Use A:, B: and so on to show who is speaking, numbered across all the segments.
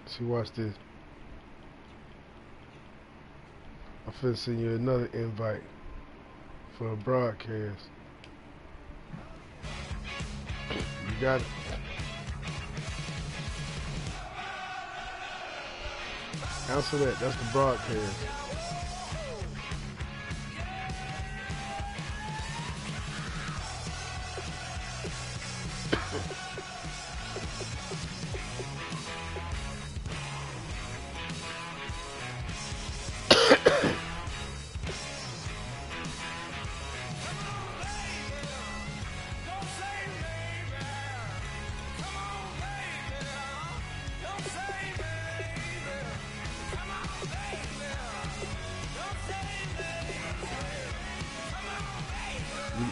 A: See, watch this. I'm finna send you another invite for a broadcast. You got it. Answer that. That's the broadcast.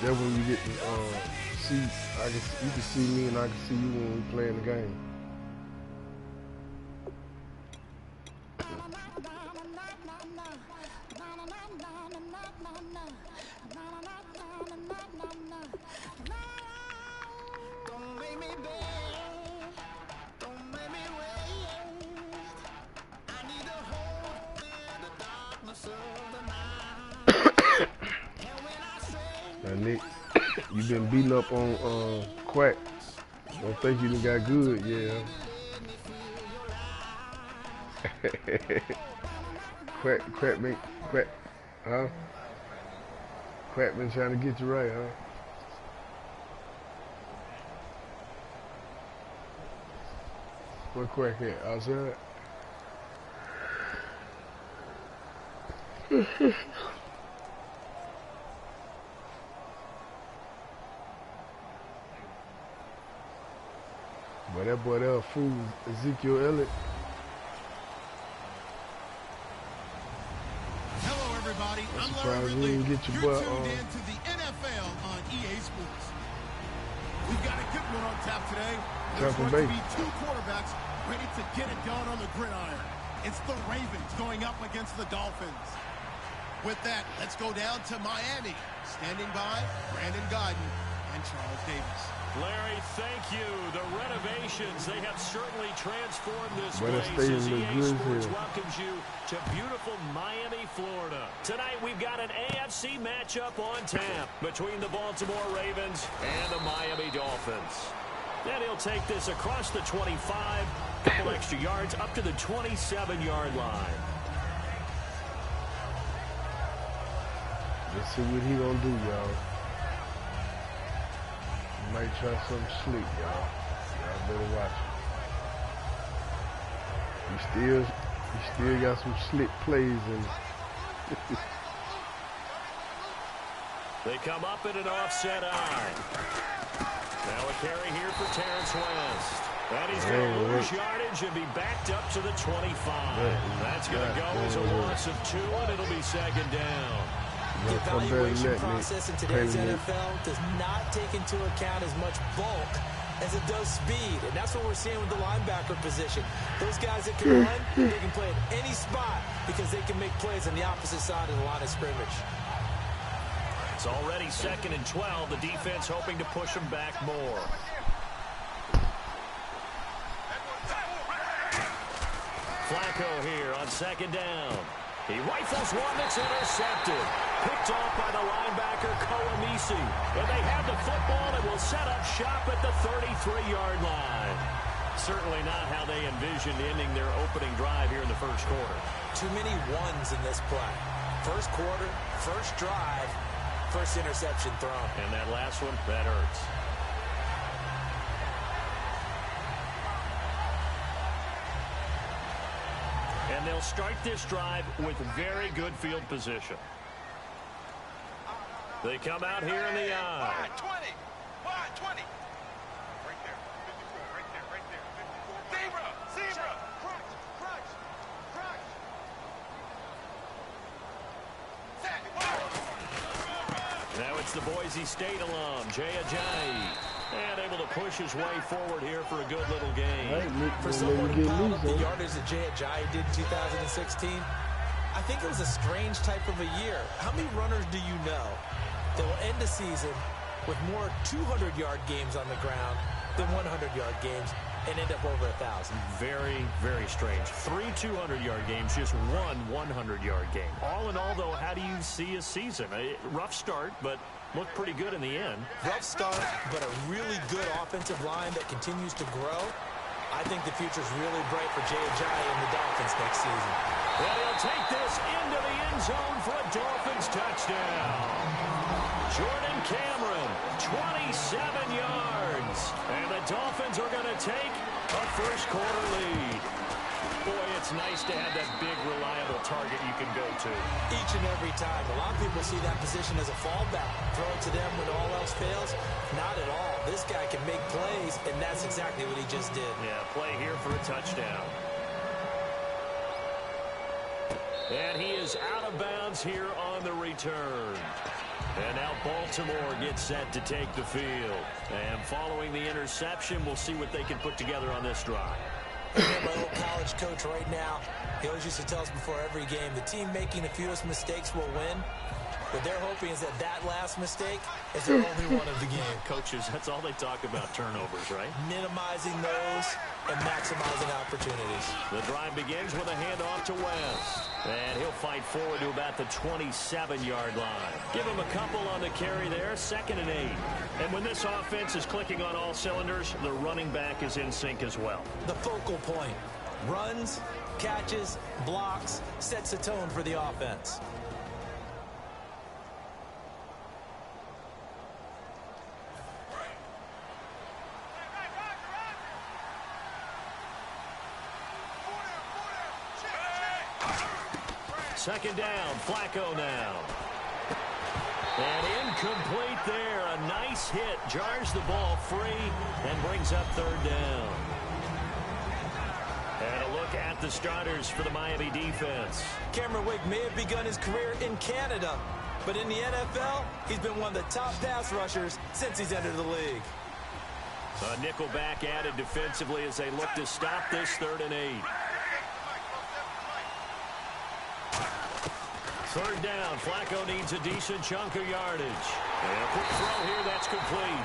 A: That's when you get to see. You can see me and I can see you when we playing the game. Now, Nick, you been beating up on Quack. Don't think you done got good, yeah. Quack, huh? Quack been trying to get you right, huh? Where Quack at? Outside? But that boy there fool Ezekiel Elliott.
B: Hello everybody, I'm
A: surprised
B: Larry
A: we didn't
B: Ridley.
A: get your
B: You're
A: butt
B: tuned in to the NFL on EA Sports. We've got a good one on tap today. There's going to be two quarterbacks ready to get it done on the gridiron. It's the Ravens going up against the Dolphins. With that, let's go down to Miami. Standing by, Brandon Godden and Charles Davis.
C: Larry, thank you. The renovations, they have certainly transformed this
A: Better
C: place
A: stay
C: as
A: in the
C: EA
A: good
C: Sports
A: here.
C: welcomes you to beautiful Miami, Florida. Tonight, we've got an AFC matchup on tap between the Baltimore Ravens and the Miami Dolphins. Then he'll take this across the 25, couple extra yards up to the 27-yard line.
A: Let's see what he gonna do, y'all. Might try something slick, y'all. Y'all better watch it. He still got some slick plays in it.
C: They come up in an offset eye. Now a carry here for Terrence West. And he's going to lose yardage and be backed up to the 25. That's going to go as a loss of 2, and it'll be second down.
D: The evaluation process in today's NFL does not take into account as much bulk as it does speed. And that's what we're seeing with the linebacker position. Those guys that can run, they can play at any spot because they can make plays on the opposite side of the line of scrimmage.
C: It's already 2nd and 12. The defense hoping to push them back more. Flacco here on 2nd down. He rifles one that's intercepted. Picked off by the linebacker, Koamisi. And they have the football and will set up shop at the 33-yard line. Certainly not how they envisioned ending their opening drive here in the first quarter.
D: Too many ones in this play. First quarter, first drive, first interception thrown.
C: And that last one, that hurts. And they'll start this drive with very good field position. They come out here in the eye.
E: Wide 20. Wide 20. Right there. 54. Right there. Right there. 54. Zebra. Crunch.
C: Now it's the Boise State alum, Jay Ajayi. And able to push his way forward here for a good little game.
D: For someone who piled up the yardage that Jay Ajayi did in 2016, I think it was a strange type of a year. How many runners do you know that will end the season with more 200-yard games on the ground than 100-yard games and end up over 1,000.
C: Very, very strange. 3 200-yard games, just one 100-yard game. All in all, though, how do you see a season? A rough start, but looked pretty good in the end.
D: Rough start, but a really good offensive line that continues to grow. I think the future's really bright for Jay Ajayi and the Dolphins next season.
C: And he'll take this into the end zone for a Dolphins touchdown. Jordan Cameron, 27 yards. And the Dolphins are going to take a first-quarter lead. Boy, it's nice to have that big, reliable target you can go to.
D: Each and every time. A lot of people see that position as a fallback. Throw it to them when all else fails. Not at all. This guy can make plays, and that's exactly what he just did.
C: Yeah, play here for a touchdown. And he is out of bounds here on the return. And now Baltimore gets set to take the field. And following the interception, we'll see what they can put together on this drive.
D: My old college coach right now, he always used to tell us before every game, the team making the fewest mistakes will win. What they're hoping is that last mistake is their only one of the game.
C: Coaches, that's all they talk about, turnovers, right?
D: Minimizing those and maximizing opportunities.
C: The drive begins with a handoff to West. And he'll fight forward to about the 27-yard line. Give him a couple on the carry there, 2nd and 8. And when this offense is clicking on all cylinders, the running back is in sync as well.
D: The focal point. Runs, catches, blocks, sets the tone for the offense.
C: Second down, Flacco now. And incomplete there. A nice hit. Jars the ball free and brings up 3rd down. And a look at the starters for the Miami defense.
D: Cameron Wake may have begun his career in Canada, but in the NFL, he's been one of the top pass rushers since he's entered the league.
C: A nickel back added defensively as they look to stop this 3rd and 8. 3rd down. Flacco needs a decent chunk of yardage. And a quick throw here. That's complete.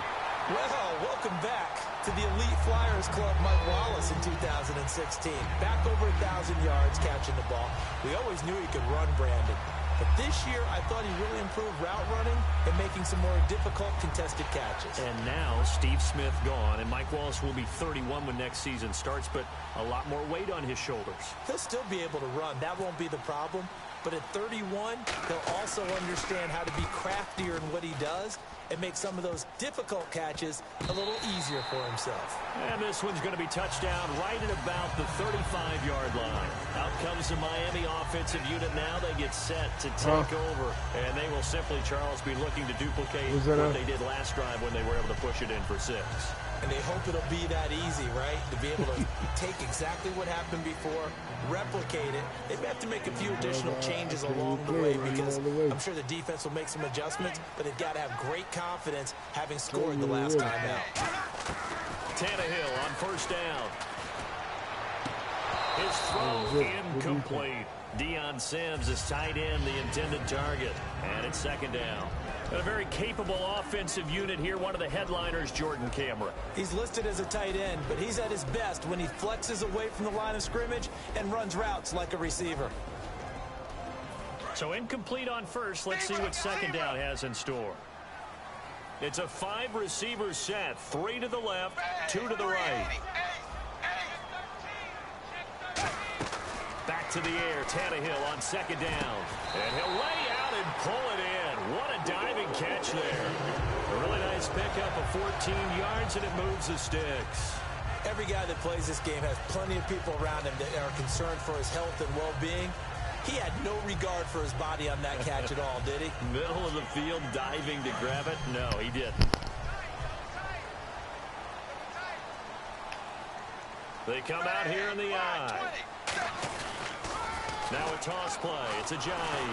D: Well, welcome back to the Elite Flyers Club, Mike Wallace in 2016. Back over 1,000 yards catching the ball. We always knew he could run, Brandon. But this year, I thought he really improved route running and making some more difficult contested catches.
C: And now Steve Smith gone, and Mike Wallace will be 31 when next season starts, but a lot more weight on his shoulders.
D: He'll still be able to run. That won't be the problem. But at 31, he'll also understand how to be craftier in what he does and make some of those difficult catches a little easier for himself.
C: And this one's going to be touchdown right at about the 35-yard line. Out comes the Miami offensive unit now. They get set to take over. And they will simply, Charles, be looking to duplicate what they did last drive when they were able to push it in for 6.
D: And they hope it'll be that easy, right? To be able to take exactly what happened before, replicate it. They may have to make a few additional changes along the way because I'm sure the defense will make some adjustments, but they've got to have great confidence having scored the last time out.
C: Tannehill on 1st down. His throw incomplete. Deion Sims is tight end, the intended target. And it's 2nd down. And a very capable offensive unit here. One of the headliners, Jordan Cameron.
D: He's listed as a tight end, but he's at his best when he flexes away from the line of scrimmage and runs routes like a receiver.
C: So incomplete on 1st. Let's see what 2nd down has in store. It's a 5-receiver set. 3 to the left, 2 to the right. Back to the air. Tannehill on 2nd down. And he'll lay out and pull it in. What a diving catch there. A really nice pickup of 14 yards, and it moves the sticks.
D: Every guy that plays this game has plenty of people around him that are concerned for his health and well-being. He had no regard for his body on that catch at all, did he?
C: Middle of the field, diving to grab it? No, he didn't. They come out here in the eye. Now a toss play. It's Ajayi.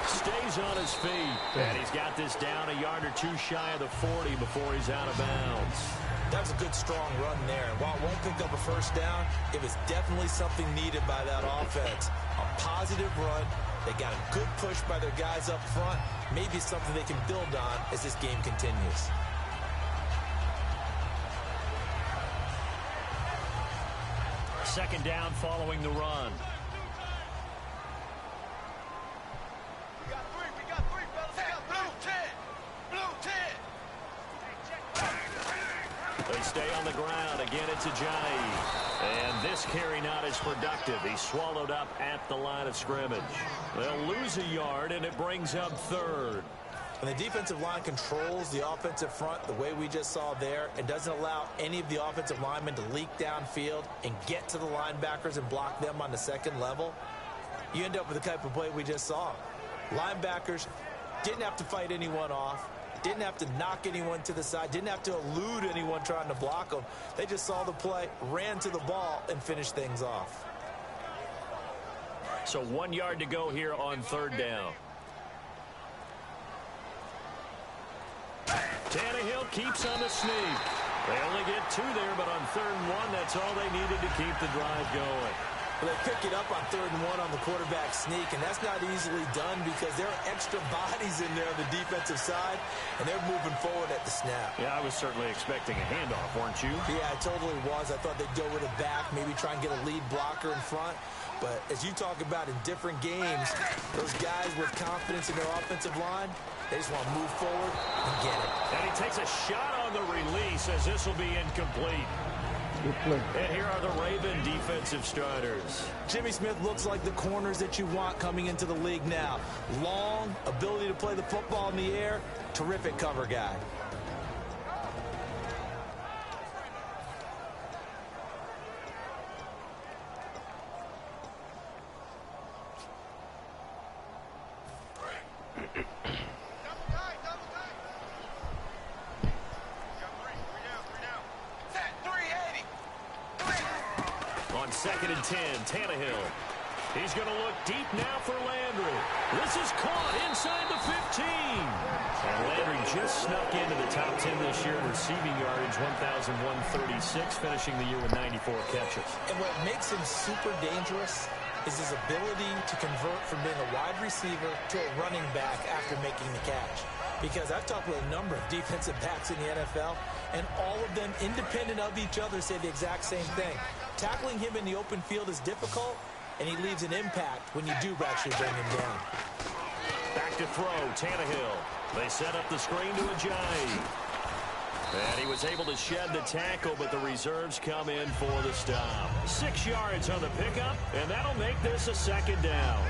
C: Stays on his feet. And he's got this down a yard or 2 shy of the 40 before he's out of bounds.
D: That was a good, strong run there. And while it won't pick up a 1st down, it was definitely something needed by that offense. A positive run. They got a good push by their guys up front. Maybe something they can build on as this game continues.
C: second down following the run.
E: We got three, fellas. Blue 10.
C: They stay on the ground. Again, it's Ajayi. And this carry not as productive. He's swallowed up at the line of scrimmage. They'll lose a yard, and it brings up third.
D: When the defensive line controls the offensive front the way we just saw there, it doesn't allow any of the offensive linemen to leak downfield and get to the linebackers and block them on the second level, you end up with the type of play we just saw. Linebackers didn't have to fight anyone off, didn't have to knock anyone to the side, didn't have to elude anyone trying to block them. They just saw the play, ran to the ball, and finished things off.
C: So 1 yard to go here on third down. Tannehill keeps on the sneak. They only get 2 there, but on 3rd and 1, that's all they needed to keep the drive going.
D: Well, they pick it up on 3rd and 1 on the quarterback sneak, and that's not easily done because there are extra bodies in there on the defensive side, and they're moving forward at the snap.
C: Yeah, I was certainly expecting a handoff, weren't you?
D: Yeah, I totally was. I thought they'd go with it back, maybe try and get a lead blocker in front. But as you talk about in different games, those guys with confidence in their offensive line, they just want to move forward and get it.
C: And he takes a shot on the release as this will be incomplete.
A: Good play.
C: And here are the Raven defensive starters.
D: Jimmy Smith looks like the corners that you want coming into the league now. Long, ability to play the football in the air, terrific cover guy.
C: Second and 10, Tannehill. He's going to look deep now for Landry. This is caught inside the 15. And Landry just snuck into the top 10 this year, receiving yardage 1,136, finishing the year with 94 catches.
D: And what makes him super dangerous is his ability to convert from being a wide receiver to a running back after making the catch. Because I've talked with a number of defensive backs in the NFL, and all of them, independent of each other, say the exact same thing. Tackling him in the open field is difficult, and he leaves an impact when you do actually bring him down.
C: Back to throw, Tannehill. They set up the screen to Ajayi. And he was able to shed the tackle, but the reserves come in for the stop. 6 yards on the pickup, and that'll make this a second down.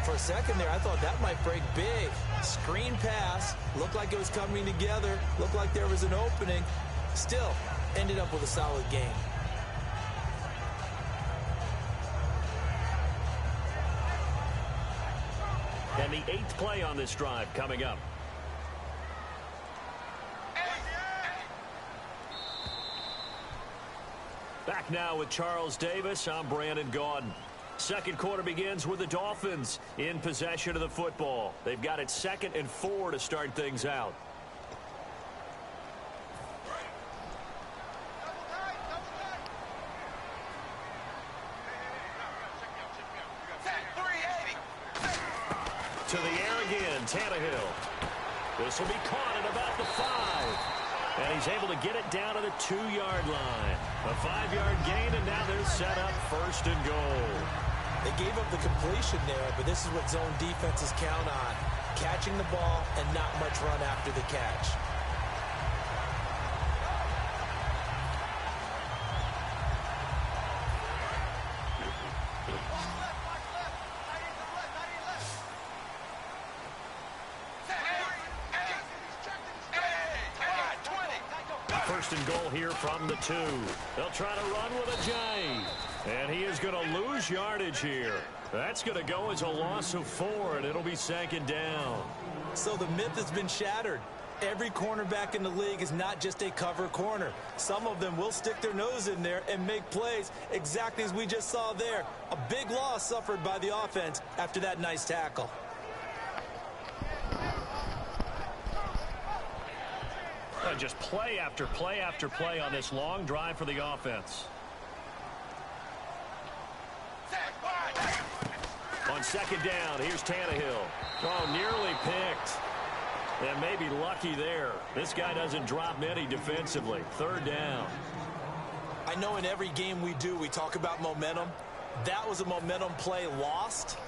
D: For a second there, I thought that might break big. Screen pass, looked like it was coming together, looked like there was an opening. Still, ended up with a solid game.
C: And the 8th play on this drive coming up. Back now with Charles Davis. I'm Brandon Gaudin. Second quarter begins with the Dolphins in possession of the football. They've got it 2nd and 4 to start things out. To the air again, Tannehill. This will be caught at about the 5. And he's able to get it down to the 2-yard line. A 5-yard gain, and now they're set up 1st and goal.
D: They gave up the completion there, but this is what zone defenses count on. Catching the ball and not much run after the catch.
C: First and goal here from the 2. They'll try to run with Ajayi. And he is going to lose yardage here. That's going to go as a loss of 4, and it'll be 2nd down.
D: So the myth has been shattered. Every cornerback in the league is not just a cover corner. Some of them will stick their nose in there and make plays exactly as we just saw there. A big loss suffered by the offense after that nice tackle.
C: Just play after play after play on this long drive for the offense. On 2nd down, here's Tannehill. Oh, nearly picked. And maybe lucky there. This guy doesn't drop many defensively. 3rd down.
D: I I know in every game we do, we talk about momentum. That was a momentum play lost.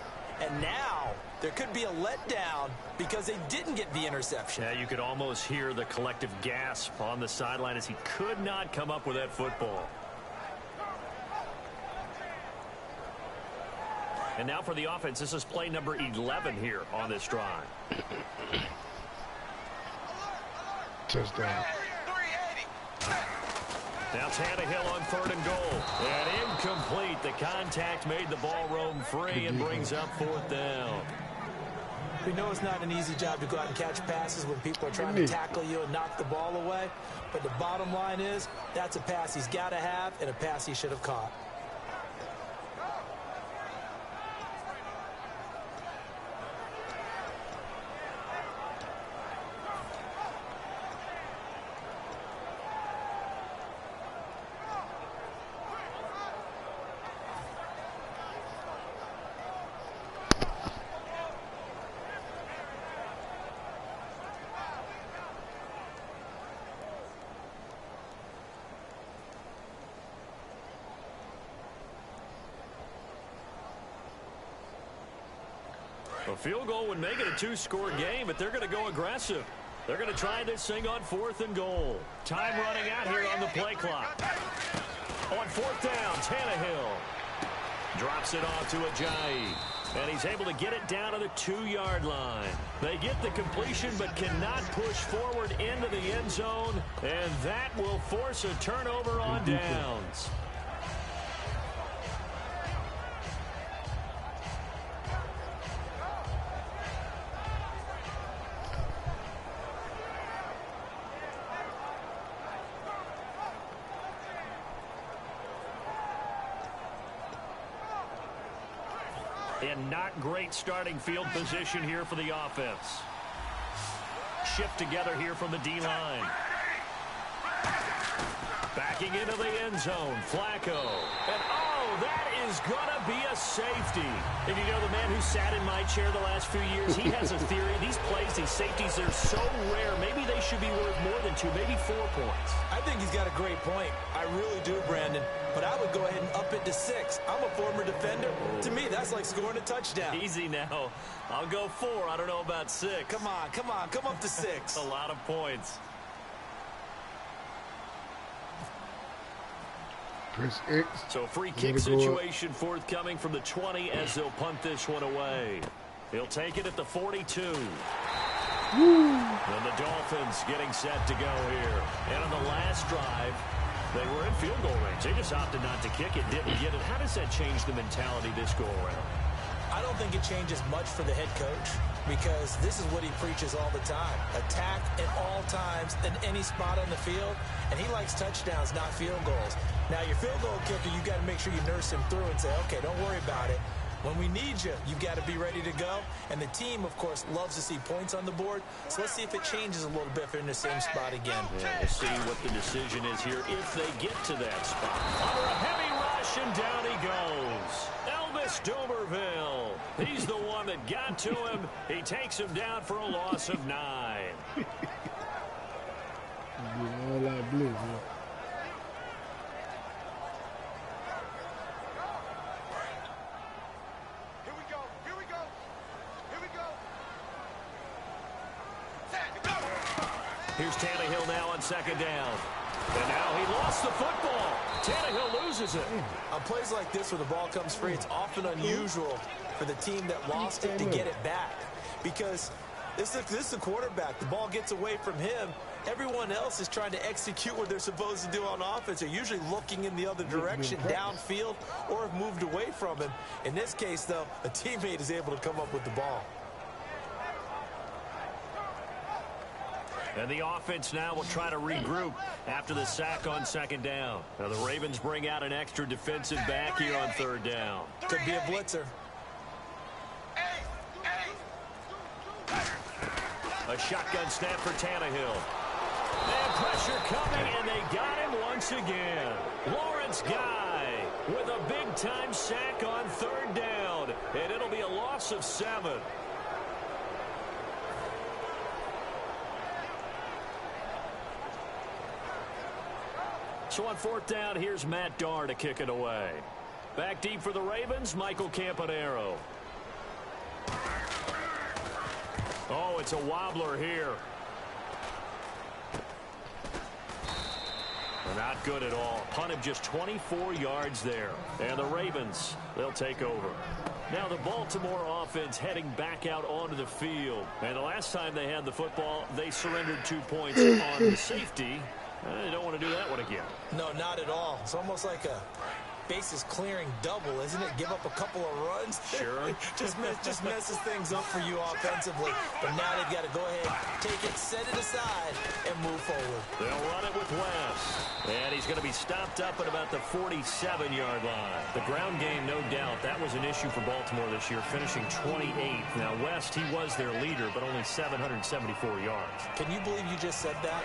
D: And now there could be a letdown because they didn't get the interception.
C: Yeah, you could almost hear the collective gasp on the sideline as he could not come up with that football. And now for the offense, this is play number 11 here on this drive.
A: Touchdown.
C: Now Tannehill on 3rd and goal. And incomplete. The contact made the ball roam free and brings up 4th down.
D: We know it's not an easy job to go out and catch passes when people are trying to tackle you and knock the ball away. But the bottom line is, that's a pass he's got to have and a pass he should have caught.
C: A field goal would make it a 2-score game, but they're going to go aggressive. They're going to try this thing on 4th and goal. Time running out here on the play clock. On 4th down, Tannehill drops it off to Ajayi. And he's able to get it down to the 2-yard line. They get the completion but cannot push forward into the end zone. And that will force a turnover on downs. And not great starting field position here for the offense. Shift together here from the D-line. Backing into the end zone, Flacco. And oh, that is going to be a safety. And you know, the man who sat in my chair the last few years, he has a theory. These plays, these safeties, they're so rare. Maybe they should be worth more than 2, maybe 4 points.
D: I think he's got a great point. I really do, Brandon. But I would go ahead and up it to 6. I'm a former defender. To me, that's like scoring a touchdown.
C: Easy now. I'll go 4. I don't know about 6.
D: Come on, come on. Come up to 6.
C: A lot of points.
A: Press X.
C: So free kick situation forthcoming from the 20 as they'll punt this one away. He'll take it at the 42. And the Dolphins getting set to go here. And on the last drive, they were in field goal range. They just opted not to kick it, didn't get it. How does that change the mentality this go-around?
D: I don't think it changes much for the head coach because this is what he preaches all the time. Attack at all times in any spot on the field, and he likes touchdowns, not field goals. Now, your field goal kicker, you got to make sure you nurse him through and say, okay, don't worry about it. When we need you, you've got to be ready to go. And the team, of course, loves to see points on the board. So let's see if it changes a little bit if they're in the same spot again.
C: Yeah, we'll see what the decision is here if they get to that spot. Under a heavy rush, and down he goes. Elvis Dumerville. He's the one that got to him. He takes him down for a loss of 9.
A: All out blitz, man.
C: Here's Tannehill now on 2nd down. And now he lost the football. Tannehill loses it.
D: On plays like this where the ball comes free, it's often unusual for the team that lost it to get it back. Because this is the quarterback. The ball gets away from him. Everyone else is trying to execute what they're supposed to do on offense. They're usually looking in the other direction, downfield, or have moved away from him. In this case, though, a teammate is able to come up with the ball.
C: And the offense now will try to regroup after the sack on 2nd down. Now the Ravens bring out an extra defensive back here on 3rd down.
D: Could be a blitzer.
C: A shotgun snap for Tannehill. And pressure coming, and they got him once again. Lawrence Guy with a big-time sack on 3rd down. And it'll be a loss of 7. So on 4th down, here's Matt Darr to kick it away. Back deep for the Ravens, Michael Campanaro. Oh, it's a wobbler here. They're not good at all. Punt of just 24 yards there. And the Ravens, they'll take over. Now the Baltimore offense heading back out onto the field. And the last time they had the football, they surrendered 2 points on the safety. They don't want to do that one again.
D: No, not at all. It's almost like a bases clearing double, isn't it? Give up a couple of runs.
C: Sure.
D: just messes things up for you offensively. But now they've got to go ahead, take it, set it aside, and move forward.
C: They'll run it with West. And he's going to be stopped up at about the 47-yard line. The ground game, no doubt, that was an issue for Baltimore this year, finishing 28th. Now, West, he was their leader, but only 774 yards.
D: Can you believe you just said that?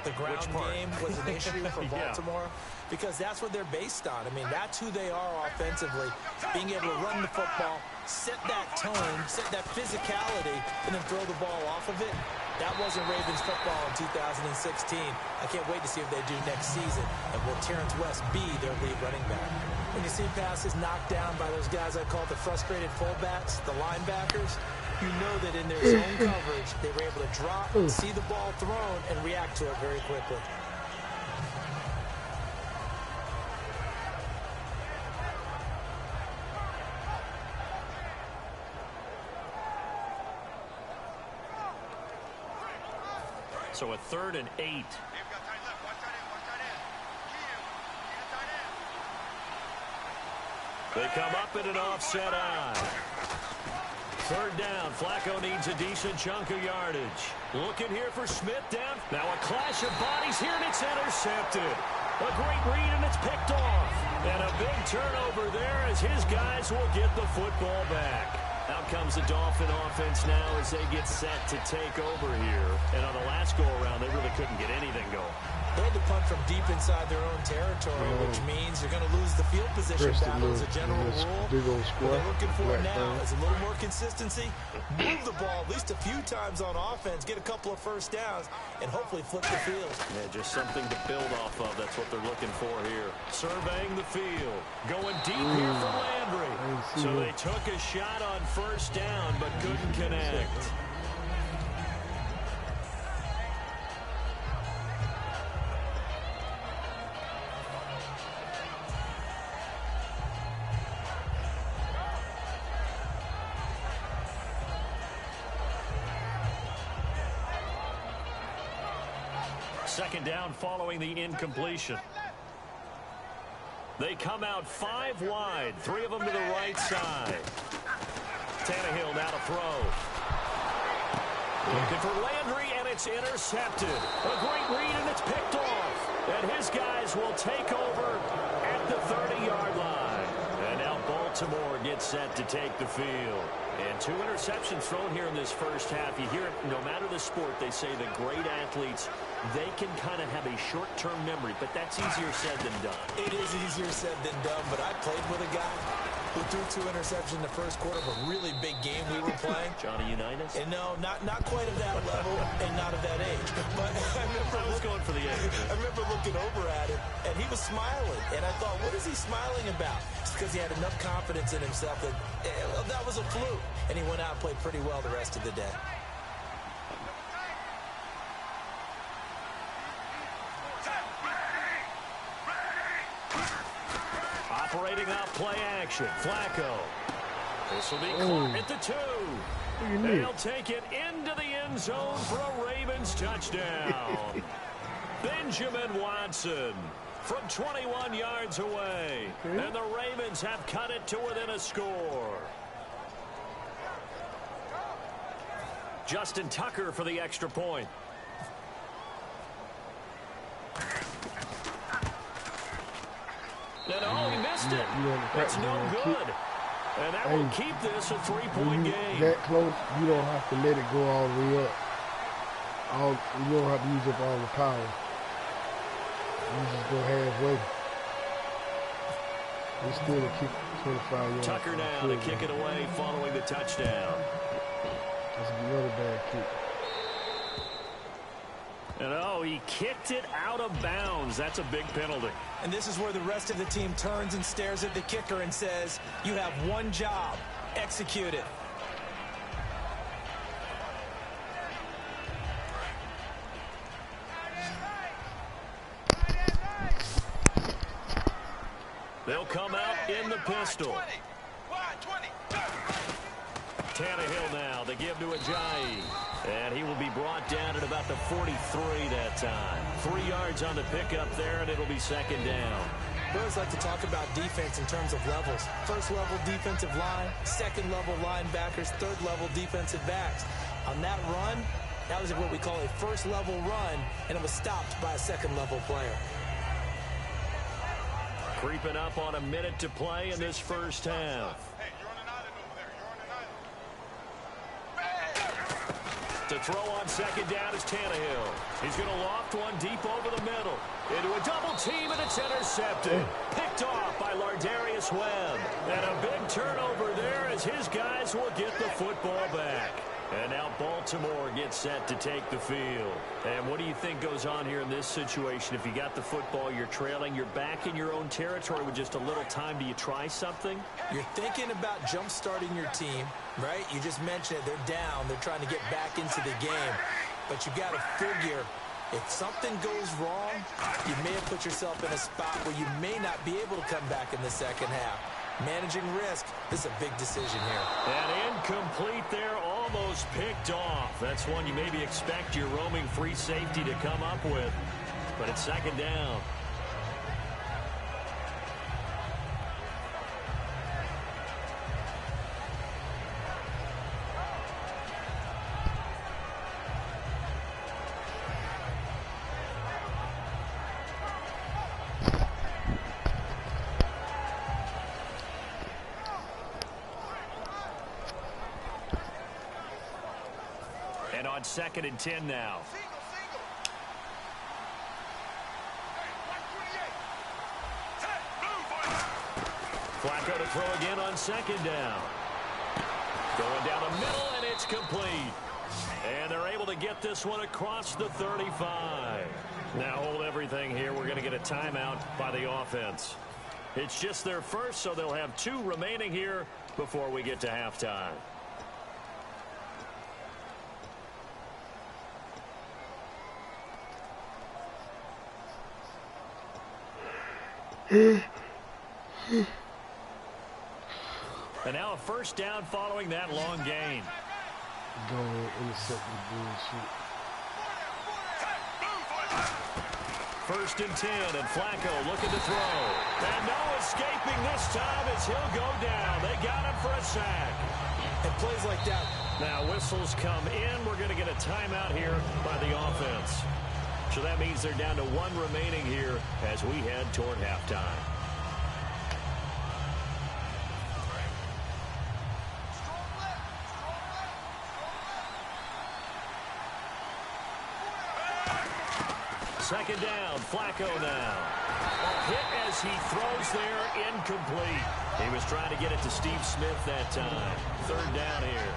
D: The ground game was an issue for Baltimore? Yeah. Because that's what they're based on. I mean, that's who they are offensively. Being able to run the football, set that tone, set that physicality, and then throw the ball off of it. That wasn't Ravens football in 2016. I can't wait to see what they do next season. And will Terrence West be their lead running back? When you see passes knocked down by those guys I call the frustrated fullbacks, the linebackers, you know that in their zone coverage, they were able to drop, see the ball thrown, and react to it very quickly.
C: So a 3rd and 8. They come up in an offset eye. 3rd down. Flacco needs a decent chunk of yardage. Looking here for Smith down. Now a clash of bodies here, and it's intercepted. A great read, and it's picked off. And a big turnover there as his guys will get the football back. Out comes the Dolphin offense now as they get set to take over here. And on the last go-around, they really couldn't get anything going.
D: They had to punt from deep inside their own territory, which means you're going to lose the field position battle as a general rule. What they're looking for now is a little more consistency, move the ball at least a few times on offense, get a couple of first downs, and hopefully flip the field.
C: Yeah, just something to build off of. That's what they're looking for here. Surveying the field. Going deep here for Landry. So they took a shot on 1st down, but couldn't connect. Second down following the incompletion. They come out 5 wide, 3 of them to the right side. Tannehill now to throw. Looking for Landry, and it's intercepted. A great read, and it's picked off. And his guys will take over at the 30-yard line. And now Baltimore gets set to take the field. And 2 interceptions thrown here in this first half. You hear it, no matter the sport, they say the great athletes, they can kind of have a short-term memory, but that's easier said than done.
D: It is easier said than done, but I played with a guy who threw 2 interceptions in the first quarter of a really big game we were playing.
C: Johnny Unitas?
D: And no, not quite of that level and not of that age. But I was
C: going for the age.
D: I remember looking over at him, and he was smiling. And I thought, what is he smiling about? It's because he had enough confidence in himself that that was a fluke. And he went out and played pretty well the rest of the day.
C: Operating out play action. Flacco. This will be caught at the 2. They'll take it into the end zone for a Ravens touchdown. Benjamin Watson from 21 yards away. And the Ravens have cut it to within a score. Justin Tucker for the extra point. No, he missed it. That's no good. And that will keep this a 3-point game.
A: That close, you don't have to let it go all the way up. You don't have to use up all the power. You just go halfway. It's still a kick, 25 yards.
C: Tucker now to kick it away following the touchdown.
A: That's another bad kick.
C: And oh, he kicked it out of bounds. That's a big penalty.
D: And this is where the rest of the team turns and stares at the kicker and says, you have one job. Execute it.
C: They'll come out in the pistol. Tannehill now, they give to Ajayi. And he will be brought down at about the 43 that time. 3 yards on the pickup there, and it'll be second down.
D: We always like to talk about defense in terms of levels. First level defensive line, second level linebackers, third level defensive backs. On that run, that was what we call a first level run, and it was stopped by a second level player.
C: Creeping up on a minute to play in this first half.
E: Hey, you're on an island over there. You're on an island.
C: To throw on second down is Tannehill. He's going to loft one deep over the middle. Into a double team, and it's intercepted. Picked off by Lardarius Webb. And a big turnover there as his guys will get the football back. And now Baltimore gets set to take the field. And what do you think goes on here in this situation? If you got the football, you're trailing, you're back in your own territory with just a little time. Do you try something?
D: You're thinking about jump-starting your team, right? You just mentioned it. They're down. They're trying to get back into the game. But you got to figure, if something goes wrong, you may have put yourself in a spot where you may not be able to come back in the second half. Managing risk, this is a big decision here.
C: And incomplete there, almost picked off. That's one you maybe expect your roaming free safety to come up with. But it's second down. And on 2nd and 10 now. Flacco to throw again on 2nd down. Going down the middle, and it's complete. And they're able to get this one across the 35. Now hold everything here. We're going to get a timeout by the offense. It's just their first, so they'll have 2 remaining here before we get to halftime. And now a first down following that long gain.
A: Going intercept the bullshit.
C: 1st and 10, and Flacco looking to throw. And no escaping this time as he'll go down. They got him for a sack.
D: And plays like that.
C: Now whistles come in. We're going to get a timeout here by the offense. So that means they're down to 1 remaining here as we head toward halftime. Second down, Flacco now. A hit as he throws there, incomplete. He was trying to get it to Steve Smith that time. 3rd down here.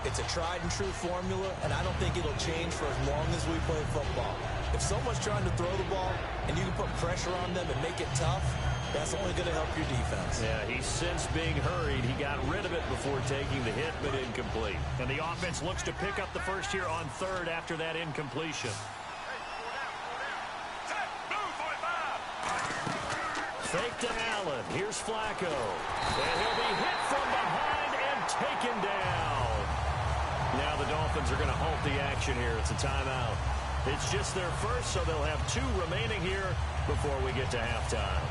D: It's a tried-and-true formula, and I don't think it'll change for as long as we play football. If someone's trying to throw the ball and you can put pressure on them and make it tough, that's only going to help your defense.
C: Yeah, he's since being hurried. He got rid of it before taking the hit, but incomplete. And the offense looks to pick up the first here on 3rd after that incompletion. Fake to Allen. Here's Flacco. And he'll be hit from behind and taken down. Now the Dolphins are going to halt the action here. It's a timeout. It's just their first, so they'll have 2 remaining here before we get to halftime.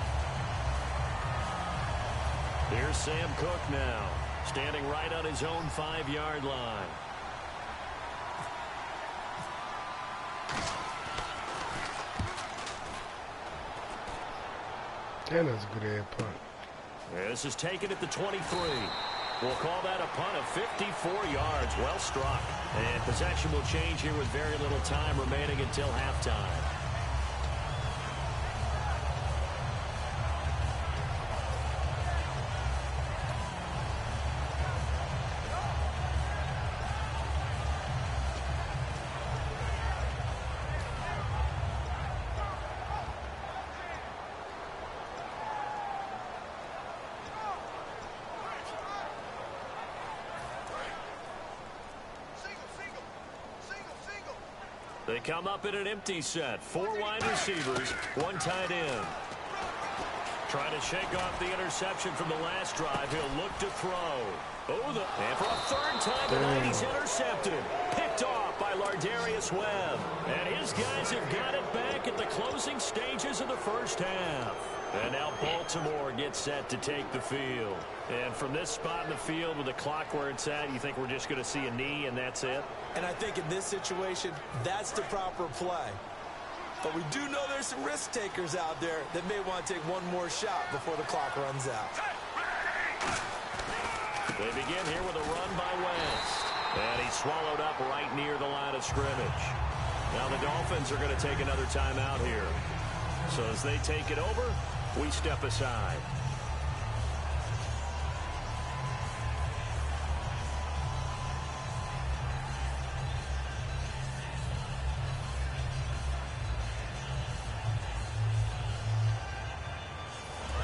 C: Here's Sam Cook now, standing right on his own 5-yard line.
A: And that's a good air punt.
C: This is taken at the 23. We'll call that a punt of 54 yards. Well struck. And possession will change here with very little time remaining until halftime. They come up in an empty set. 4 wide receivers, 1 tight end. Trying to shake off the interception from the last drive. He'll look to throw. And for a 3rd time tonight, he's intercepted. Picked off by Lardarius Webb. And his guys have got it back at the closing stages of the first half. And now Baltimore gets set to take the field. And from this spot in the field with the clock where it's at, you think we're just going to see a knee and that's it?
D: And I think in this situation, that's the proper play. But we do know there's some risk takers out there that may want to take one more shot before the clock runs out.
C: They begin here with a run by West. And he's swallowed up right near the line of scrimmage. Now the Dolphins are going to take another timeout here. So as they take it over, we step aside.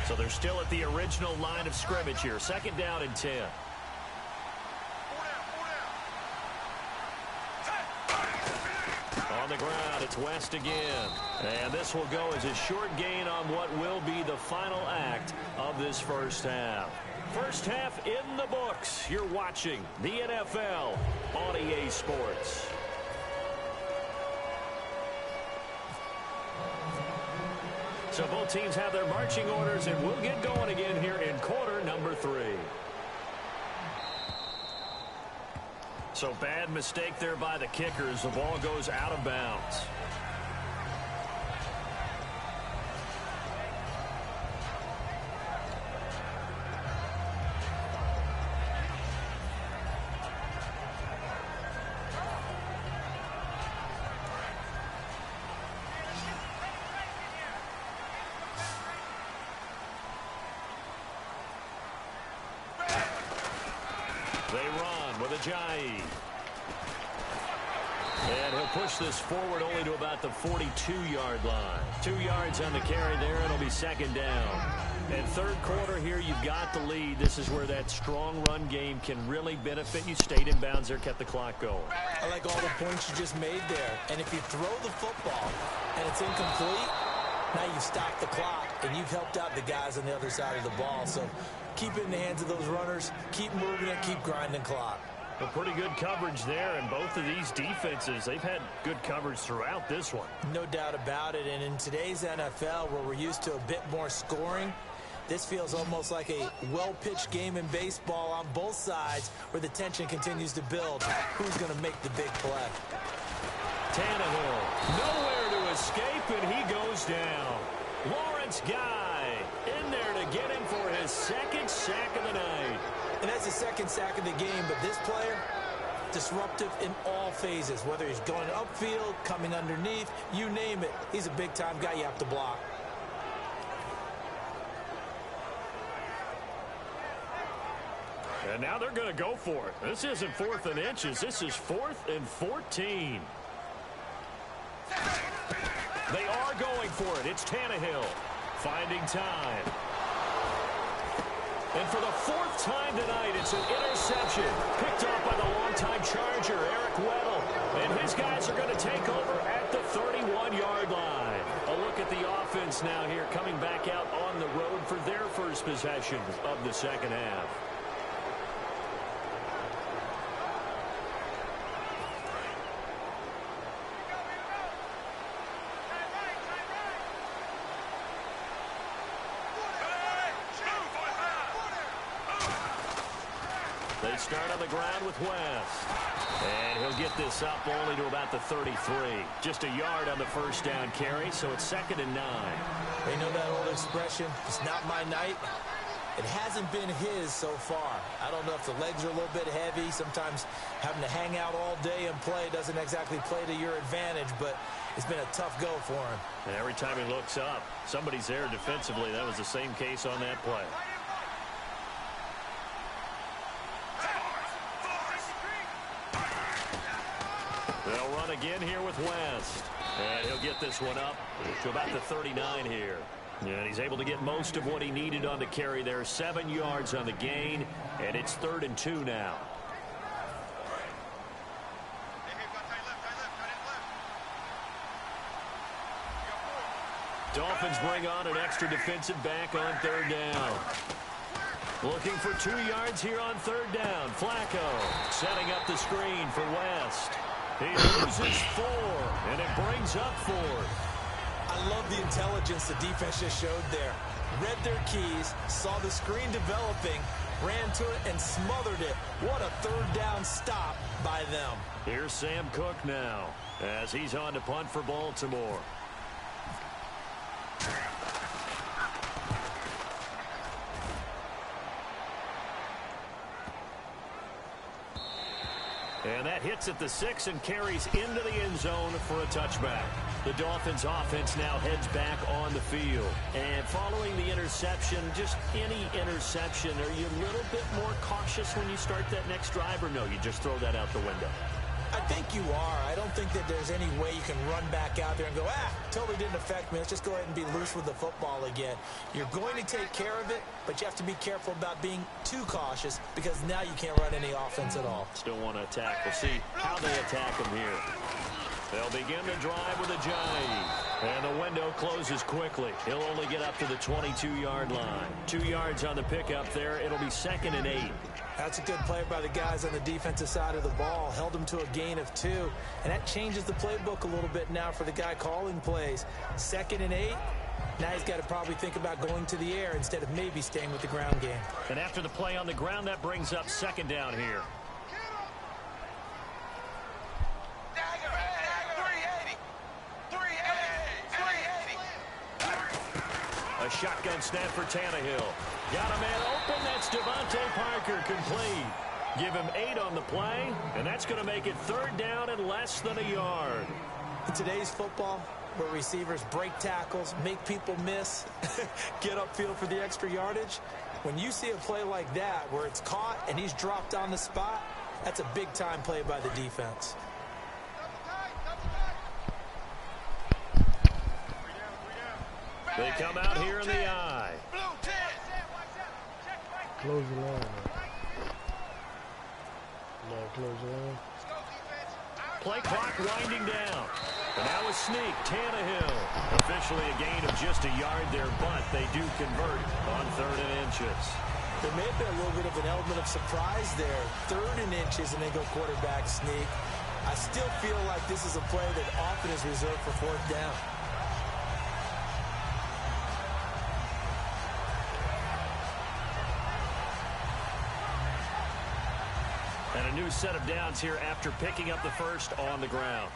C: So they're still at the original line of scrimmage here. 2nd down and 10. On the ground, it's West again. And this will go as a short gain on what will be the final act of this first half. First half in the books. You're watching the NFL on EA Sports. So both teams have their marching orders, and we'll get going again here in quarter number 3. So bad mistake there by the kickers. The ball goes out of bounds. They run with Ajayi. And he'll push this forward only to about the 42-yard line. 2 yards on the carry there. It'll be 2nd down. And 3rd quarter here, you've got the lead. This is where that strong run game can really benefit you. Stayed in bounds there, kept the clock going.
D: I like all the points you just made there. And if you throw the football and it's incomplete, now you've stopped the clock and you've helped out the guys on the other side of the ball. So keep it in the hands of those runners. Keep moving it. Keep grinding clock.
C: Well, pretty good coverage there, and both of these defenses, they've had good coverage throughout this one.
D: No doubt about it, and in today's NFL, where we're used to a bit more scoring, this feels almost like a well-pitched game in baseball on both sides, where the tension continues to build. Who's going to make the big play?
C: Tannehill, nowhere to escape, and he goes down. Lawrence Guy in there to get him for his 2nd sack of the night.
D: And that's the 2nd sack of the game, but this player, disruptive in all phases, whether he's going upfield, coming underneath, you name it. He's a big-time guy you have to block.
C: And now they're going to go for it. This isn't 4th and inches. This is 4th and 14. They are going for it. It's Tannehill finding time. And for the 4th time tonight, it's an interception. Picked off by the longtime Charger, Eric Weddle. And his guys are going to take over at the 31-yard line. A look at the offense now here, coming back out on the road for their first possession of the 2nd half. They start on the ground with West. And he'll get this up only to about the 33. Just a yard on the 1st down carry, so it's 2nd and 9.
D: They know that old expression, it's not my night. It hasn't been his so far. I don't know if the legs are a little bit heavy. Sometimes having to hang out all day and play doesn't exactly play to your advantage, but it's been a tough go for him.
C: And every time he looks up, somebody's there defensively. That was the same case on that play. They'll run again here with West. And he'll get this one up to about the 39 here. And he's able to get most of what he needed on the carry there. 7 yards on the gain, and it's 3rd and 2 now. Dolphins bring on an extra defensive back on third down. Looking for 2 yards here on third down. Flacco setting up the screen for West. He loses 4, and it brings up 4.
D: I love the intelligence the defense just showed there. Read their keys, saw the screen developing, ran to it, and smothered it. What a third down stop by them.
C: Here's Sam Cook now as he's on to punt for Baltimore. And that hits at the 6 and carries into the end zone for a touchback. The Dolphins offense now heads back on the field. And following the interception, just any interception, are you a little bit more cautious when you start that next drive, or no, you just throw that out the window?
D: I think you are. I don't think that there's any way you can run back out there and go, totally didn't affect me. Let's just go ahead and be loose with the football again. You're going to take care of it, but you have to be careful about being too cautious because now you can't run any offense at all.
C: Still want to attack. We'll see how they attack them here. They'll begin the drive with a jive. And the window closes quickly. He'll only get up to the 22-yard line. 2 yards on the pickup there. It'll be 2nd and 8.
D: That's a good play by the guys on the defensive side of the ball. Held them to a gain of 2. And that changes the playbook a little bit now for the guy calling plays. 2nd and 8. Now he's got to probably think about going to the air instead of maybe staying with the ground game.
C: And after the play on the ground, that brings up 2nd down here. A shotgun snap for Tannehill. Got a man open. That's Devontae Parker complete. Give him 8 on the play, and that's going to make it 3rd down and less than a yard.
D: In today's football, where receivers break tackles, make people miss, get upfield for the extra yardage, when you see a play like that where it's caught and he's dropped on the spot, that's a big-time play by the defense.
C: They come out here in the eye.
A: Close the line. No, close the line.
C: Play clock winding down. And now a sneak. Tannehill. Officially a gain of just a yard there, but they do convert on 3rd and inches.
D: There may have been a little bit of an element of surprise there. 3rd and inches, and they go quarterback sneak. I still feel like this is a play that often is reserved for 4th down.
C: And a new set of downs here after picking up the first on the ground.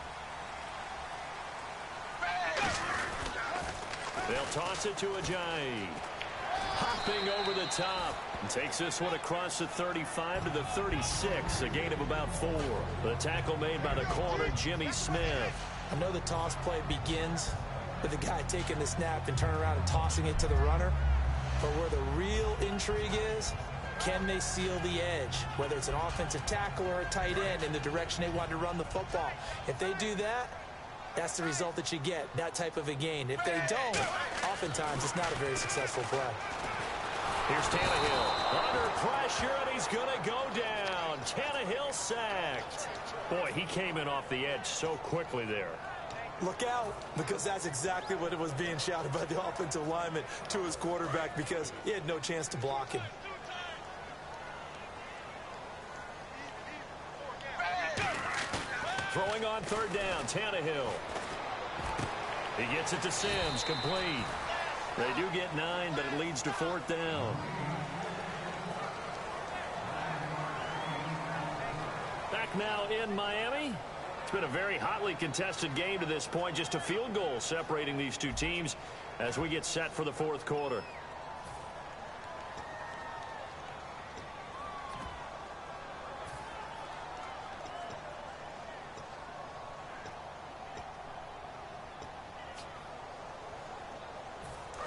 C: They'll toss it to Ajayi. Hopping over the top. And takes this one across the 35 to the 36. A gain of about 4. The tackle made by the corner, Jimmy Smith.
D: I know the toss play begins with the guy taking the snap and turning around and tossing it to the runner. But where the real intrigue is, can they seal the edge, whether it's an offensive tackle or a tight end, in the direction they want to run the football? If they do that, that's the result that you get, that type of a gain. If they don't, oftentimes it's not a very successful play.
C: Here's Tannehill under pressure, and he's going to go down. Tannehill sacked. Boy, he came in off the edge so quickly there.
D: Look out, because that's exactly what it was being shouted by the offensive lineman to his quarterback, because he had no chance to block him.
C: Throwing on 3rd down, Tannehill. He gets it to Sims, complete. They do get 9, but it leads to 4th down. Back now in Miami. It's been a very hotly contested game to this point. Just a field goal separating these two teams as we get set for the 4th quarter.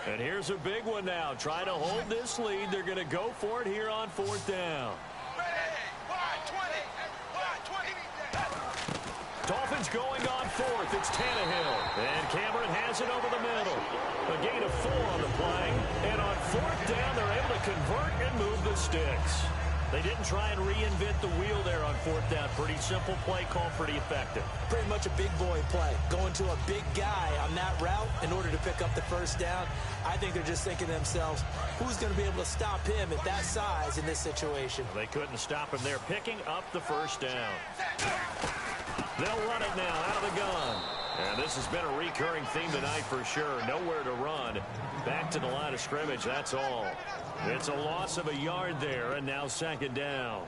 C: And here's a big one now. Trying to hold this lead. They're going to go for it here on 4th down. Dolphins going on 4th. It's Tannehill. And Cameron has it over the middle. A gain of 4 on the play. And on 4th down, they're able to convert and move the sticks. They didn't try and reinvent the wheel there on 4th down. Pretty simple play call, pretty effective.
D: Pretty much a big boy play, going to a big guy on that route in order to pick up the first down. I think they're just thinking to themselves, who's going to be able to stop him at that size in this situation?
C: They couldn't stop him there, picking up the first down. They'll run it now out of the gun. And this has been a recurring theme tonight for sure. Nowhere to run. Back to the line of scrimmage, that's all. It's a loss of a yard there, and now second down.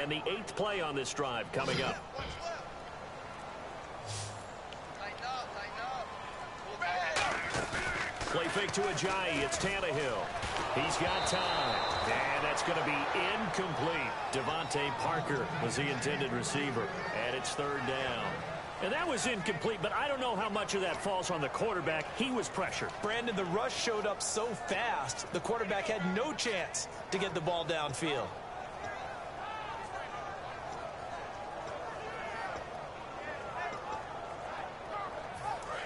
C: And the 8th play on this drive coming up. Play fake to Ajayi. It's Tannehill. He's got time. And that's going to be incomplete. Devontae Parker was the intended receiver. And it's third down. And that was incomplete, but I don't know how much of that falls on the quarterback. He was pressured.
D: Brandon, the rush showed up so fast, the quarterback had no chance to get the ball downfield.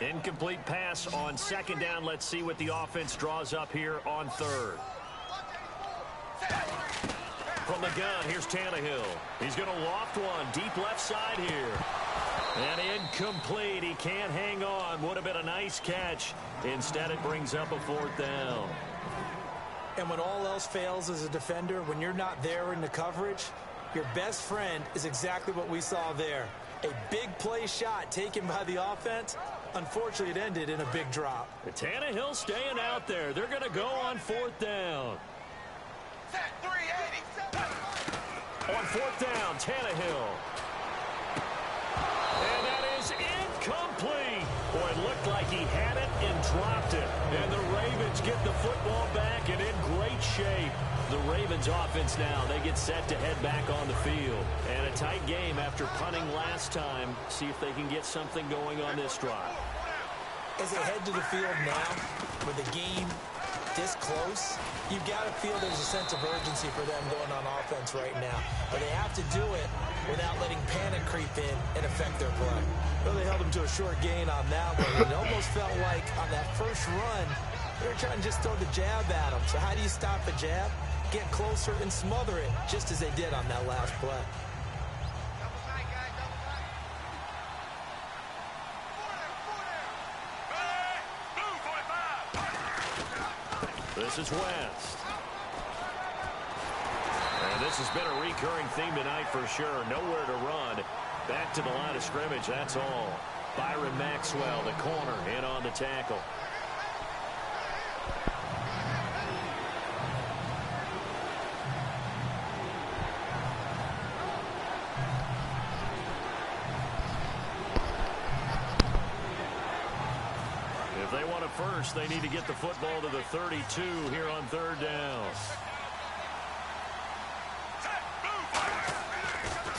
C: Incomplete pass on second down. Let's see what the offense draws up here on third. From the gun, here's Tannehill. He's going to loft one deep left side here. And incomplete. He can't hang on. Would have been a nice catch. Instead, it brings up a fourth down.
D: And when all else fails as a defender, when you're not there in the coverage, your best friend is exactly what we saw there. A big play shot taken by the offense. Unfortunately, it ended in a big drop.
C: Tannehill staying out there. They're going to go on fourth down. On fourth down, Tannehill. And that is incomplete. Boy, it looked like he had it and dropped it. And the Ravens get the football back and in great shape. The Ravens offense now, they get set to head back on the field. And a tight game after punting last time. See if they can get something going on this drive.
D: As they head to the field now, with the game this close, you've got to feel there's a sense of urgency for them going on offense right now. But they have to do it without letting panic creep in and affect their play. Well, they held them to a short gain on that one. It almost felt like on that first run, they were trying to just throw the jab at them. So how do you stop a jab? Get closer and smother it, just as they did on that last play.
C: This is West. And this has been a recurring theme tonight for sure. Nowhere to run. Back to the line of scrimmage, that's all. Byron Maxwell, the corner, in on the tackle. If they want it first, they need to get the football to the 32 here on third down.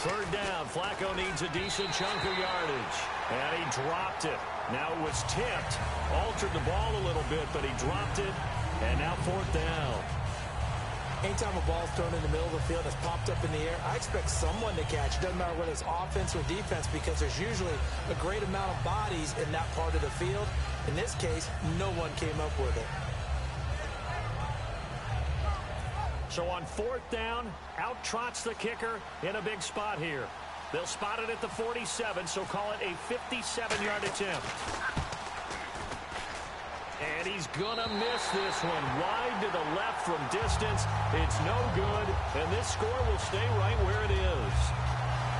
C: Third down, Flacco needs a decent chunk of yardage. And he dropped it. Now it was tipped. Altered the ball a little bit, but he dropped it. And now fourth down.
D: Anytime a ball's thrown in the middle of the field that's popped up in the air, I expect someone to catch. It doesn't matter whether it's offense or defense, because there's usually a great amount of bodies in that part of the field. In this case, no one came up with it.
C: So on fourth down, out trots the kicker in a big spot here. They'll spot it at the 47, so call it a 57-yard attempt. And he's going to miss this one. Wide to the left from distance. It's no good, and this score will stay right where it is.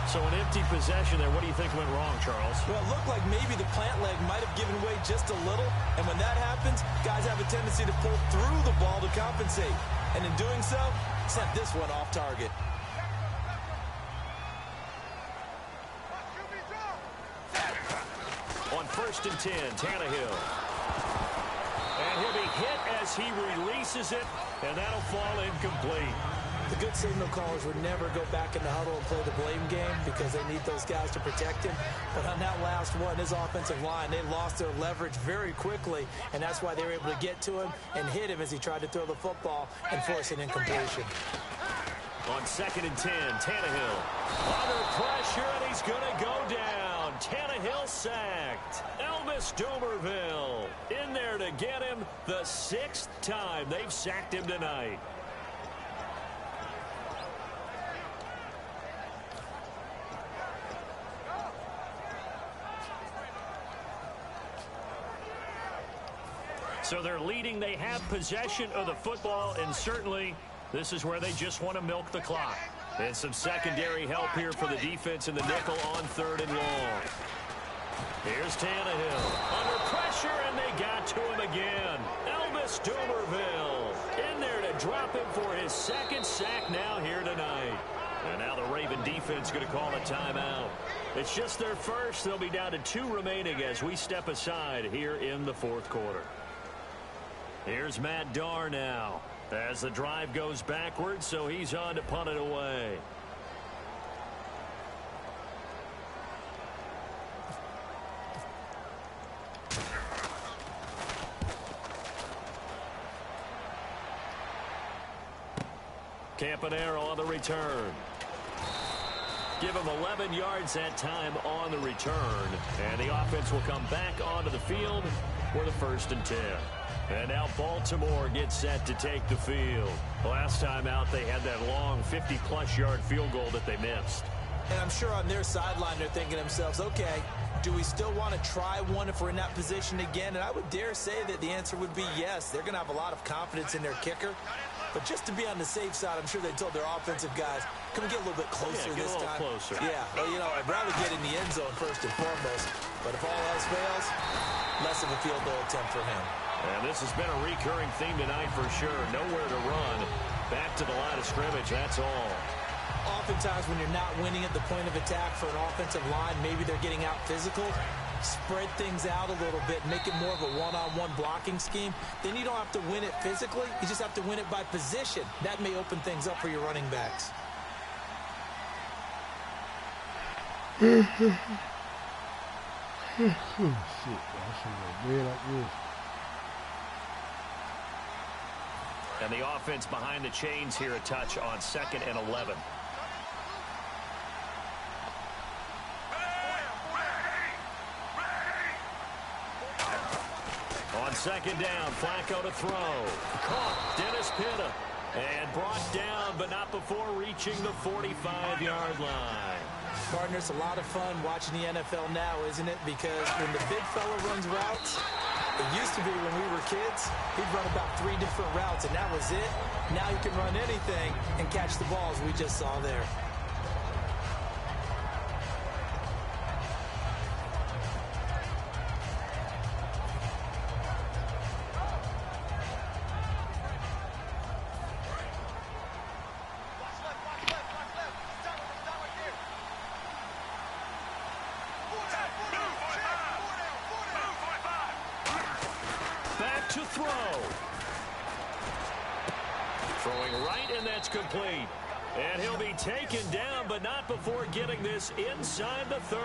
C: So an empty possession there. What do you think went wrong, Charles?
D: Well, it looked like maybe the plant leg might have given way just a little, and when that happens, guys have a tendency to pull through the ball to compensate. And in doing so, sent this one off target.
C: On first and 10, Tannehill. And he'll be hit as he releases it, and that'll fall incomplete.
D: The good signal callers would never go back in the huddle and play the blame game because they need those guys to protect him. But on that last one, his offensive line, they lost their leverage very quickly, and that's why they were able to get to him and hit him as he tried to throw the football and force an incompletion.
C: On 2nd and 10, Tannehill under pressure, and he's going to go down. Tannehill sacked. Elvis Dumerville in there to get him the 6th time they've sacked him tonight. So they're leading. They have possession of the football, and certainly this is where they just want to milk the clock. And some secondary help here for the defense in the nickel on 3rd and long. Here's Tannehill under pressure, and they got to him again. Elvis Dumerville in there to drop him for his 2nd sack now here tonight. And now the Raven defense going to call a timeout. It's just their first. They'll be down to 2 remaining as we step aside here in the 4th quarter. Here's Matt Darr now as the drive goes backwards, so he's on to punt it away. Campanaro on the return. Give him 11 yards that time on the return, and the offense will come back onto the field for the 1st and 10. And now Baltimore gets set to take the field. Last time out, they had that long 50-plus yard field goal that they missed.
D: And I'm sure on their sideline, they're thinking to themselves, okay, do we still want to try one if we're in that position again? And I would dare say that the answer would be yes. They're going to have a lot of confidence in their kicker. But just to be on the safe side, I'm sure they told their offensive guys, can we get a little bit closer this time?
C: Closer.
D: Yeah, well, you know, I'd rather get in the end zone first and foremost. But if all else fails, less of a field goal attempt for him.
C: And this has been a recurring theme tonight for sure. Nowhere to run. Back to the line of scrimmage, that's all.
D: Oftentimes when you're not winning at the point of attack for an offensive line, maybe they're getting out physical, spread things out a little bit, make it more of a one-on-one blocking scheme. Then you don't have to win it physically. You just have to win it by position. That may open things up for your running backs.
A: Oh, shit. I should have been like this.
C: And the offense behind the chains here a touch on 2nd and 11. On 2nd down, Flacco to throw. Caught, Dennis Pitta. And brought down, but not before reaching the 45-yard line.
D: Partner, it's a lot of fun watching the NFL now, isn't it? Because when the big fella runs routes, it used to be when we were kids, he'd run about 3 different routes, and that was it. Now he can run anything and catch the balls we just saw there.
C: To throw. Throwing right, and that's complete. And he'll be taken down, but not before getting this inside the 30.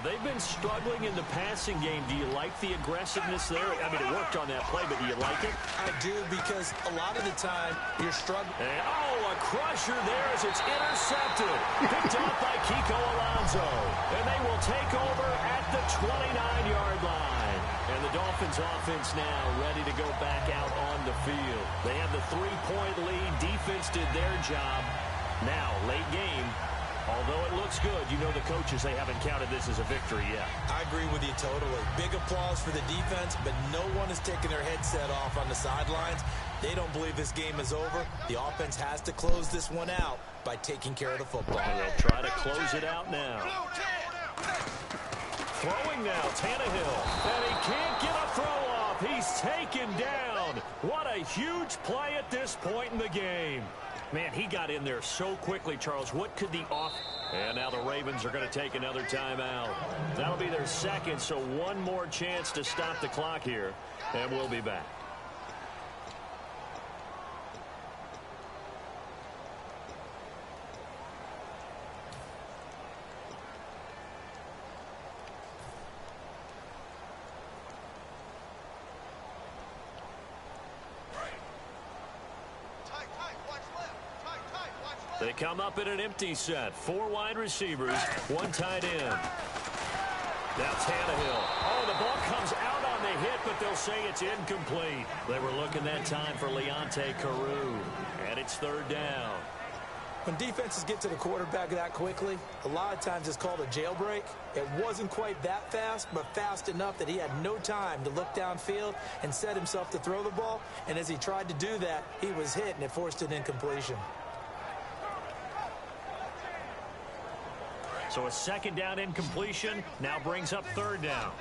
C: They've been struggling in the passing game. Do you like the aggressiveness there? I mean, it worked on that play, but do you like it?
D: I do, because a lot of the time you're struggling.
C: And, oh, a crusher there as it's intercepted. Picked off by Kiko Alonso. And they will take over at the 29-yard line. And the Dolphins offense now ready to go back out on the field. They have the 3-point lead. Defense did their job. Now, late game. Although it looks good, you know the coaches, they haven't counted this as a victory yet.
D: I agree with you totally. Big applause for the defense, but no one is taking their headset off on the sidelines. They don't believe this game is over. The offense has to close this one out by taking care of the football.
C: They'll try to close it out now. Throwing now, Tannehill. And he can't get a throw off. He's taken down. What a huge play at this point in the game. Man, he got in there so quickly, Charles. What could the off... And now the Ravens are going to take another timeout. That'll be their second, so one more chance to stop the clock here. And we'll be back.
E: Tight, watch left. Tight, watch
C: They come up in an empty set. 4 wide receivers, 1 tight end. Now Tannehill. Oh, the ball comes out on the hit, but they'll say it's incomplete. They were looking that time for Leonte Carew, and it's 3rd down.
D: When defenses get to the quarterback that quickly, a lot of times it's called a jailbreak. It wasn't quite that fast, but fast enough that he had no time to look downfield and set himself to throw the ball. And as he tried to do that, he was hit, and it forced an incompletion.
C: So a 2nd down incompletion now brings up 3rd down.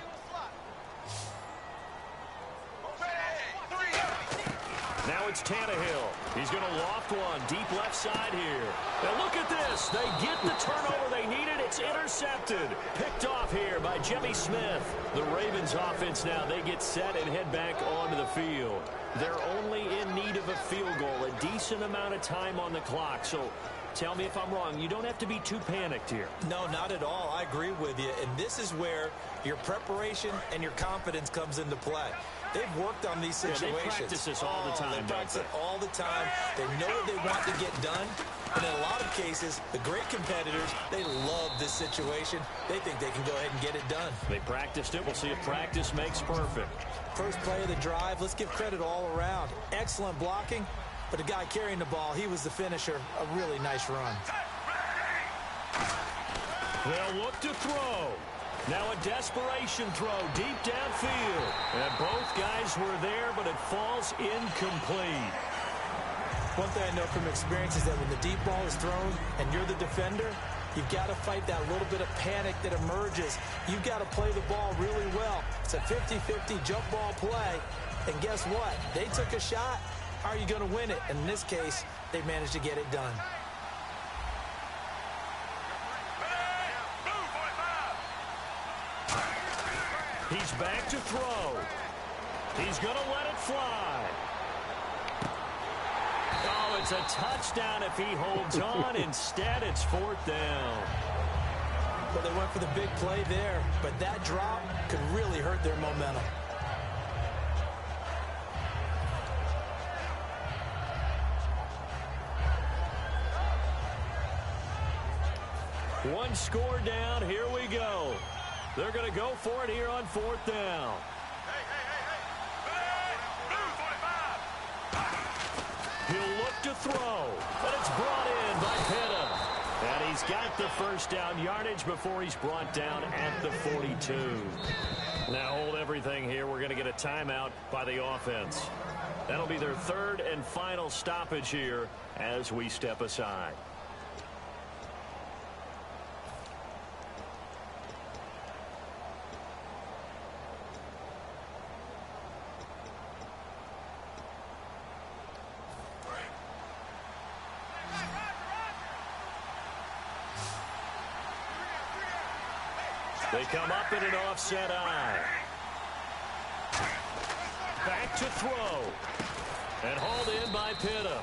C: Now it's Tannehill. He's going to loft one deep left side here. And look at this. They get the turnover they needed. It's intercepted. Picked off here by Jimmy Smith. The Ravens offense now, they get set and head back onto the field. They're only in need of a field goal, a decent amount of time on the clock. So tell me if I'm wrong. You don't have to be too panicked here.
D: No, not at all. I agree with you. And this is where your preparation and your confidence comes into play. They've worked on these situations.
C: Yeah, they practice this all the time,
D: They practice it all the time. They know what they want to get done. And in a lot of cases, the great competitors, they love this situation. They think they can go ahead and get it done.
C: They practiced it. We'll see if practice makes perfect.
D: First play of the drive, let's give credit all around. Excellent blocking, but the guy carrying the ball, he was the finisher. A really nice run.
C: They'll look to throw. Now a desperation throw deep downfield. And both guys were there, but it falls incomplete.
D: One thing I know from experience is that when the deep ball is thrown and you're the defender, you've got to fight that little bit of panic that emerges. You've got to play the ball really well. It's a 50-50 jump ball play. And guess what? They took a shot. How are you going to win it? And in this case, they managed to get it done.
C: He's back to throw. He's going to let it fly. Oh, it's a touchdown if he holds on. Instead, it's 4th down.
D: Well, they went for the big play there, but that drop could really hurt their momentum.
C: One score down. Here we go. They're going to go for it here on 4th down. He'll look to throw, and it's brought in by Pitta. And he's got the 1st down yardage before he's brought down at the 42. Now hold everything here. We're going to get a timeout by the offense. That'll be their 3rd and final stoppage here as we step aside. They come up in an offset eye. Back to throw. And hauled in by Pitta.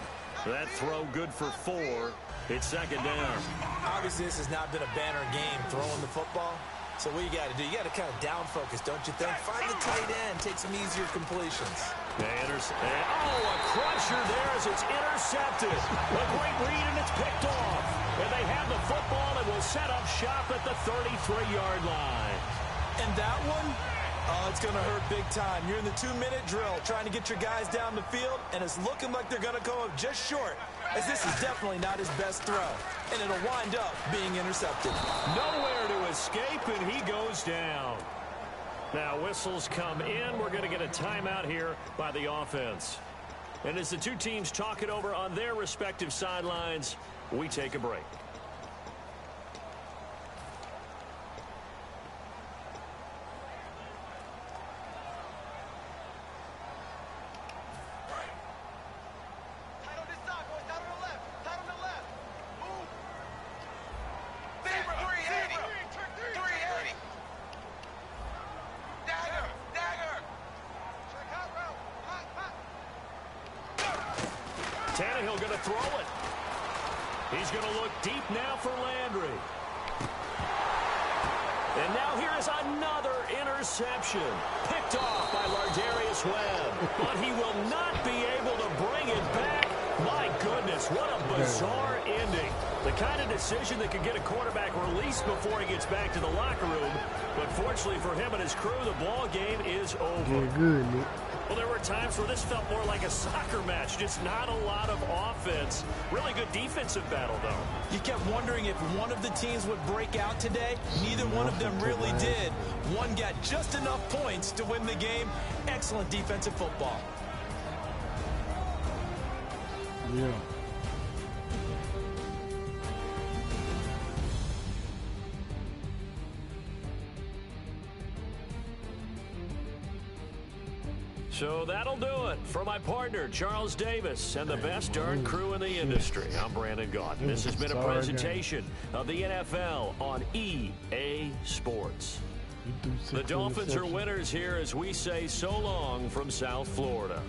C: That throw good for 4. It's 2nd down.
D: Obviously, this has not been a banner game throwing the football. So what you got to do, you got to kind of down focus, don't you think? Find the tight end, take some easier completions.
C: A crusher there as it's intercepted. A great read, and it's picked off. And they have the football and will set up shop at the 33-yard line.
D: And that one, it's going to hurt big time. You're in the 2-minute drill trying to get your guys down the field, and it's looking like they're going to come up just short, as this is definitely not his best throw. And it'll wind up being intercepted.
C: Nowhere to escape, and he goes down. Now whistles come in. We're going to get a timeout here by the offense. And as the two teams talk it over on their respective sidelines, we take a break. Tannehill going to throw it. He's going to look deep now for Landry. And now here is another interception. Picked off by Lardarius Webb. But he will not be able to bring it back. My goodness, what a bizarre ending. The kind of decision that could get a quarterback released before he gets back to the locker room. But fortunately for him and his crew, the ball game is over.
A: Yeah, good, Nick.
C: Well, there were times where this felt more like a soccer match, just not a lot of offense. Really good defensive battle, though.
D: You kept wondering if one of the teams would break out today. Neither one of them really did. One got just enough points to win the game. Excellent defensive football.
A: Yeah.
C: So that'll do it for my partner, Charles Davis, and the best darn crew in the industry. I'm Brandon Gaudin. This has been a presentation of the NFL on EA Sports. The Dolphins are winners here as we say so long from South Florida.